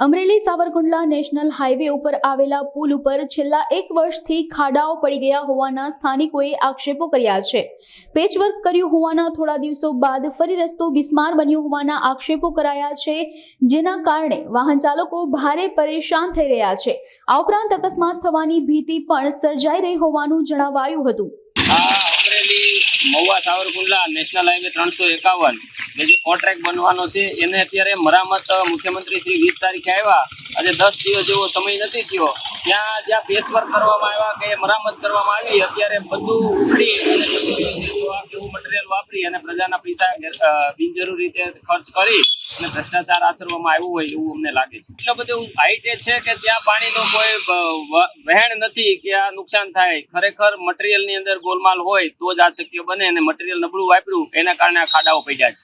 Amreli Savarkundla national highway ઉપર આવેલા પુલ ઉપર છેલ્લા 1 વર્ષથી ખાડાઓ પડી ગયા હોવાના સ્થાનિકોએ આક્ષેપો કર્યા છે। પેચવર્ક કર્યું હોવાના થોડા દિવસો બાદ ફરી રસ્તો બિસ્માર બન્યો હોવાના આક્ષેપો કરાયા છે, જેના કારણે વાહન ચાલકો ભારે પરેશાન થઈ રહ્યા છે। આ ઉપરાંત અકસ્માત થવાની ભીતિ પણ સર્જાઈ રહી હોવાનું જણાવાયું હતું। અમરેલી મહુવા સાવરકુંડલા નેશનલ હાઈવે 351 કે જે કોન્ટ્રાક્ટ બનવાનો છે એને અત્યારે મરામત મુખ્યમંત્રી શ્રી 20 તારીખે આવ્યા, આજે 10 દિવસ જેવો સમય નથી થયો। ત્યાં જ્યાં પેચવર્ક કરવામાં આવ્યા કે મરામત કરવામાં આવી, અત્યારે બધું ઉખડી અને કેવું મટીરિયલ વાપરી અને પ્રજાના પૈસા બિનજરૂરી રીતે ખર્ચ કરી અને ભ્રષ્ટાચાર આચરવામાં આવ્યું હોય એવું અમને લાગે છે। એટલો બધું હાઈટે છે કે ત્યાં પાણીનો કોઈ વહેણ નથી કે આ નુકસાન થાય। ખરેખર મટીરિયલની અંદર ગોલમાલ હોય તો જ આ શક્ય બને, અને મટીરિયલ નબળું વાપર્યું એના કારણે આ ખાડાઓ પડ્યા છે।